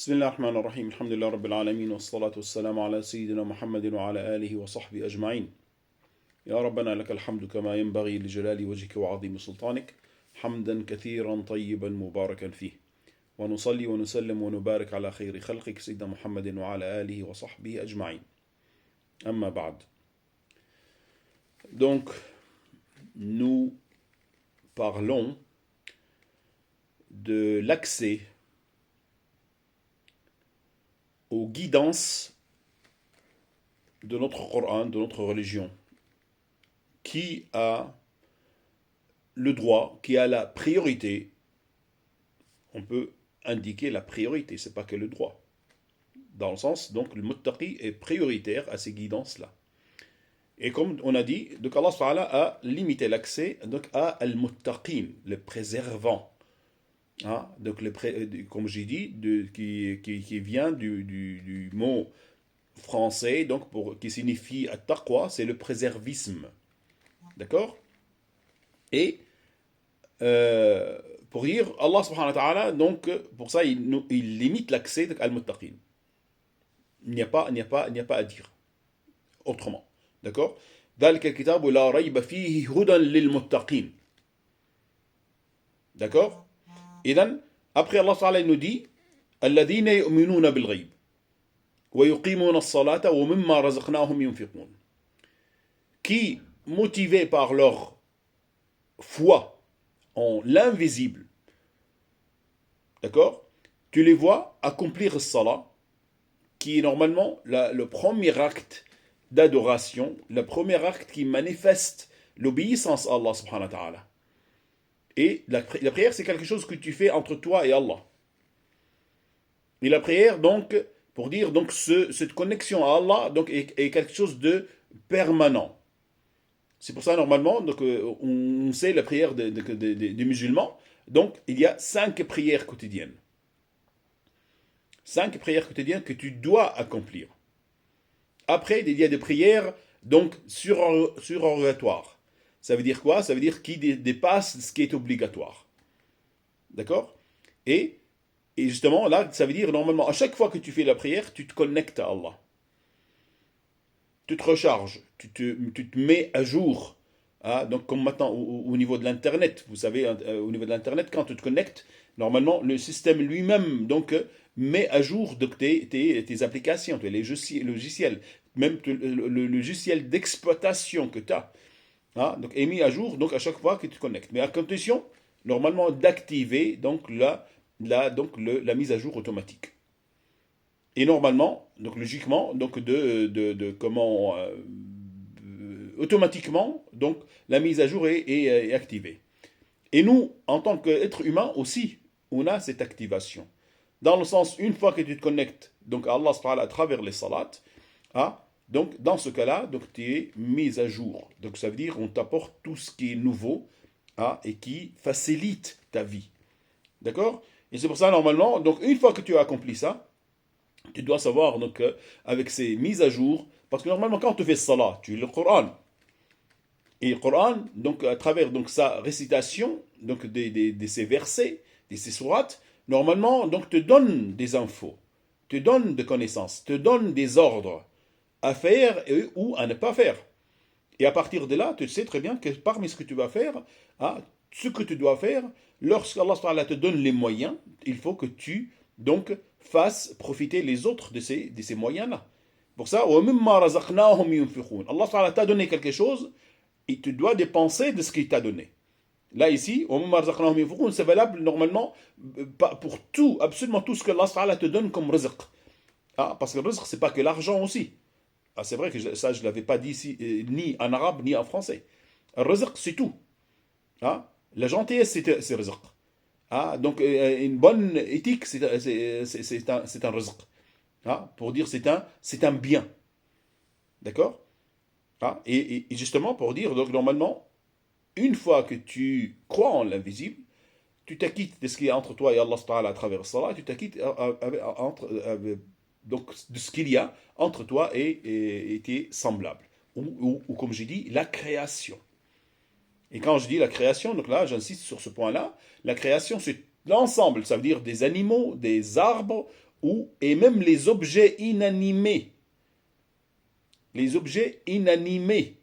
بسم الله الرحمن الرحيم الحمد لله رب العالمين والصلاة والسلام على سيدنا محمد وعلى آله وصحبه أجمعين. يا ربنا لك الحمد كما ينبغي لجلال وجهك وعظيم سلطانك، حمدا كثيرا طيبا مباركا فيه، ونصلي ونسلم ونبارك على خير خلقك سيدنا محمد وعلى آله وصحبه أجمعين. أما بعد. Donc, nous parlons de l'accès aux guidances de notre Coran, de notre religion. Qui a le droit, qui a la priorité? On peut indiquer la priorité, c'est pas que le droit. Dans le sens, donc, le muttaqi est prioritaire à ces guidances-là. Et comme on a dit, donc Allah Ta'ala a limité l'accès donc à al-muttaqin, le préservant. Hein, donc comme j'ai dit, qui vient du mot français, donc qui signifie at-taqwa, c'est le préservisme. D'accord? Et pour dire, Allah subhanahu wa ta'ala, donc pour ça, il limite l'accès al-muttaqin. Il n'y a pas à dire autrement. D'accord? ذلك الكتاب لا ريب فيه هدى للمتقين. D'accord? إذن après Allah Ta'ala nous dit الذين يؤمنون بالغيب ويقيمون الصلاة ومما رزقناهم ينفقون. Qui, motivés par leur foi en l'invisible, d'accord, tu les vois accomplir le salat, qui est normalement le premier acte d'adoration, le premier acte qui manifeste l'obéissance à Allah subhanahu wa ta'ala. Et la prière, c'est quelque chose que tu fais entre toi et Allah. Et la prière, donc, pour dire, donc, cette connexion à Allah donc, est quelque chose de permanent. C'est pour ça, normalement, donc, on sait la prière des musulmans. Donc, il y a 5 prières quotidiennes. 5 prières quotidiennes que tu dois accomplir. Après, il y a des prières, donc, surrogatoires. Ça veut dire quoi? Ça veut dire qui dépasse ce qui est obligatoire. D'accord? Et justement, là, ça veut dire, normalement, à chaque fois que tu fais la prière, tu te connectes à Allah. Tu te recharges, tu te mets à jour. Hein? Donc, comme maintenant, au niveau de l'Internet, vous savez, au niveau de l'Internet, quand tu te connectes, normalement, le système lui-même, donc, met à jour donc, tes applications, tes logiciels, même le logiciel d'exploitation que tu as. Hein, donc est mis à jour donc à chaque fois que tu te connectes. Mais à condition, normalement, d'activer donc la mise à jour automatique. Et normalement, donc logiquement, donc comment automatiquement, donc la mise à jour est activée. Et nous, en tant qu'être humain aussi, on a cette activation. Dans le sens, une fois que tu te connectes donc à Allah à travers les salats, hein, donc, dans ce cas-là, donc, tu es mis à jour. Donc, ça veut dire qu'on t'apporte tout ce qui est nouveau hein, et qui facilite ta vie. D'accord? Et c'est pour ça, normalement, donc, une fois que tu as accompli ça, tu dois savoir, donc, avec ces mises à jour, parce que normalement, quand tu fais salat, tu lis le Coran. Et le Coran, donc, à travers donc, sa récitation, donc, de ces versets, de ces sourates, normalement, donc, te donne des infos, te donne des connaissances, te donne des ordres à faire ou à ne pas faire. Et à partir de là, tu sais très bien que parmi ce que tu vas faire, hein, ce que tu dois faire, lorsqu'Allah te donne les moyens, il faut que tu donc fasses profiter les autres de ces moyens-là. Pour ça, Allah t'a donné quelque chose et tu dois dépenser de ce qu'il t'a donné. Là, ici, c'est valable normalement pour tout, absolument tout ce que Allah te donne comme rizq. Ah, parce que le rizq, c'est pas que l'argent aussi. Ah, c'est vrai que ça, je ne l'avais pas dit ici, ni en arabe, ni en français. Rizq, c'est tout. Ah, la gentillesse, c'est rizq. Ah, donc, une bonne éthique, c'est un rizq. Ah, pour dire c'est un bien. D'accord? Ah, et justement, pour dire, donc, normalement, une fois que tu crois en l'invisible, tu t'acquittes de ce qui est entre toi et Allah à travers le salat, tu t'acquittes donc de ce qu'il y a entre toi et tes semblables. Ou comme j'ai dit, la création. Et quand je dis la création, donc là, j'insiste sur ce point-là, la création, c'est l'ensemble, ça veut dire des animaux, des arbres, et même les objets inanimés. Les objets inanimés,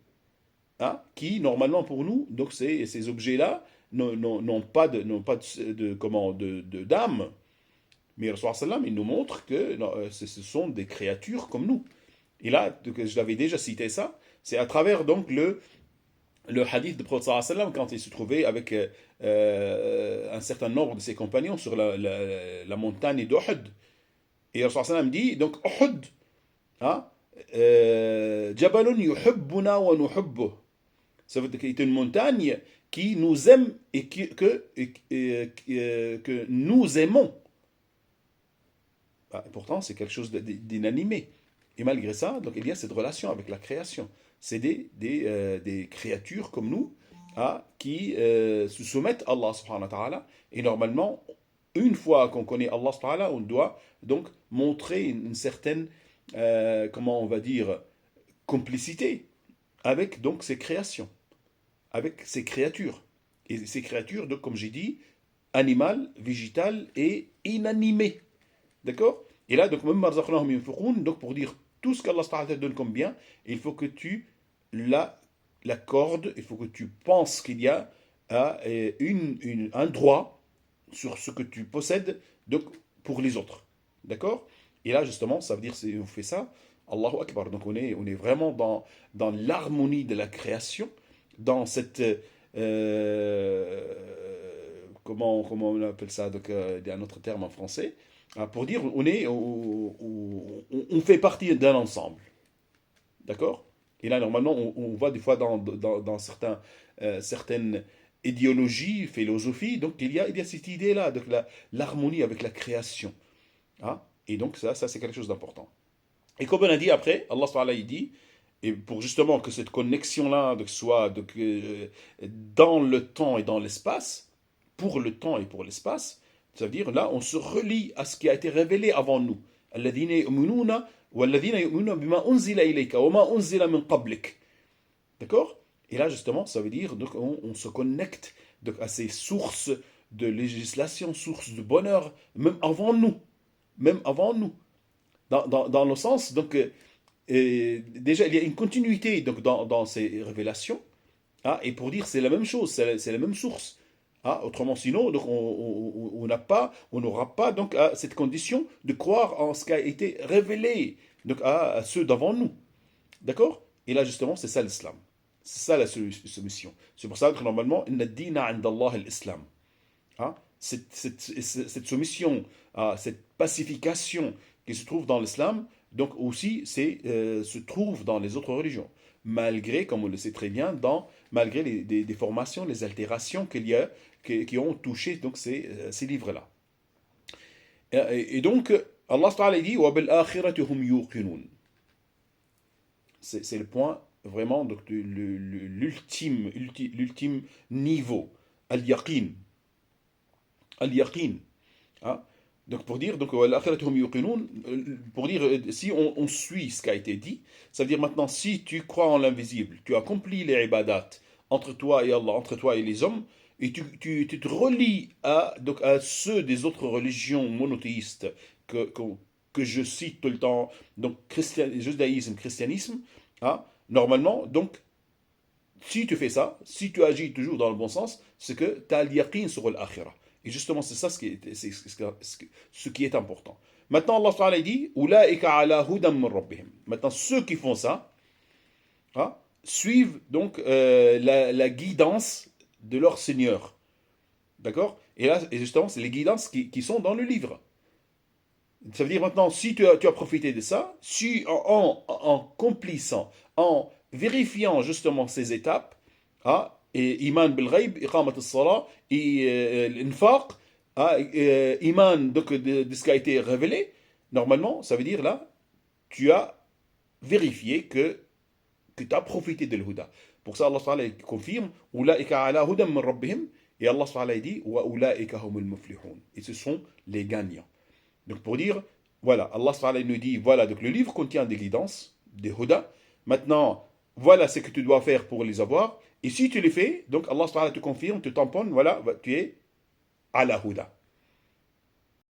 hein, qui normalement pour nous, donc ces objets-là n'ont pas d'âme. Mais le sallam, il nous montre que ce sont des créatures comme nous. Et là, donc, je l'avais déjà cité ça, c'est à travers donc le hadith de Prophète sallam quand il se trouvait avec un certain nombre de ses compagnons sur la montagne d'Uhud. Et le sallam dit, donc Uhud, hein, Jabalun yuhibbuna wa nuhibbuh. Ça veut dire qu'il est une montagne qui nous aime et que nous aimons. Ah, et pourtant, c'est quelque chose d'inanimé. Et malgré ça, donc, il y a cette relation avec la création. C'est des créatures comme nous, hein, qui se soumettent à Allah subhanahu wa ta'ala. Et normalement, une fois qu'on connaît Allah subhanahu wa ta'ala, on doit donc montrer une certaine, comment on va dire, complicité avec donc ces créations, avec ces créatures. Et ces créatures, donc, comme j'ai dit, animales, végétales et inanimées. D'accord? Et là, donc, même donc pour dire tout ce qu'Allah te donne comme bien, il faut que tu l'accordes, il faut que tu penses qu'il y a un droit sur ce que tu possèdes donc, pour les autres. D'accord? Et là, justement, ça veut dire, si on fait ça, Allahu Akbar. Donc, on est vraiment dans l'harmonie de la création, dans cette. Comment on appelle ça? Donc, il y a un autre terme en français. Pour dire, on fait partie d'un ensemble. D'accord? Et là, normalement, on voit des fois dans certaines idéologies, philosophies, donc il y a cette idée-là, donc l'harmonie avec la création. Hein? Et donc, ça c'est quelque chose d'important. Et comme on a dit après, Allah subhanahu wa ta'ala, il dit, et pour justement que cette connexion-là donc, soit donc, dans le temps et dans l'espace, pour le temps et pour l'espace, ça veut dire là, on se relie à ce qui a été révélé avant nous. الذين يؤمنون والذين يؤمنون بما أنزل إليك وما أنزل من قبلك. D'accord? Et là, justement, ça veut dire donc on se connecte donc, à ces sources de législation, sources de bonheur, même avant nous. Même avant nous. Dans le sens, donc, déjà, il y a une continuité donc, dans ces révélations. Hein, et pour dire, c'est la même chose, c'est la même source. Ah, autrement, sinon, donc on n'aura pas donc à cette condition de croire en ce qui a été révélé donc à ceux d'avant nous. D'accord? Et là, justement, c'est ça l'islam. C'est ça la soumission. C'est pour ça que normalement, inna ad-dina 'inda Allah al-islam. Hein? Cette soumission, cette pacification qui se trouve dans l'islam, donc aussi se trouve dans les autres religions. Malgré, comme on le sait très bien, malgré les déformations, les altérations qui ont touché donc, ces livres-là. Et donc, Allah Ta'ala dit وَبِالْآخِرَةِ هُمْ يُوقِنُونَ. C'est le point vraiment, donc, l'ultime niveau. Al-yaqin. Al-yaqin. Hein? Donc pour dire, donc, pour dire, si on suit ce qui a été dit, ça veut dire maintenant, si tu crois en l'invisible, tu accomplis les ibadat entre toi et Allah, entre toi et les hommes, et tu te relis donc à ceux des autres religions monothéistes que je cite tout le temps, donc judaïsme, christianisme, hein, normalement, donc, si tu fais ça, si tu agis toujours dans le bon sens, c'est que tu as l'yaqin sur l'akhirah. Et justement, c'est ça ce qui est important. Maintenant, Allah Ta'ala dit Ulaika ala hudam min rabbihim. Maintenant, ceux qui font ça, hein, suivent donc la guidance de leur Seigneur. D'accord? Et là, justement, c'est les guidances qui sont dans le livre. Ça veut dire maintenant, si tu as profité de ça, si en complissant, en vérifiant justement ces étapes, hein, et iman bil ghaib, iqamat as-salah, et l'infaq, iman donc, de ce qui a été révélé, normalement, ça veut dire là, tu as vérifié que tu as profité de l'huda. Pour ça, Allah Ta'ala confirme Ulaika ala hudam min rabbihim, et Allah Ta'ala dit Wa ulaika humul muflihun. Et ce sont les gagnants. Donc pour dire, voilà, Allah Ta'ala nous dit, voilà, donc le livre contient des guidances, des huda. Maintenant, voilà ce que tu dois faire pour les avoir. Et si tu les fais, donc Allah Ta'ala te confirme, te tamponne, voilà, tu es à la huda.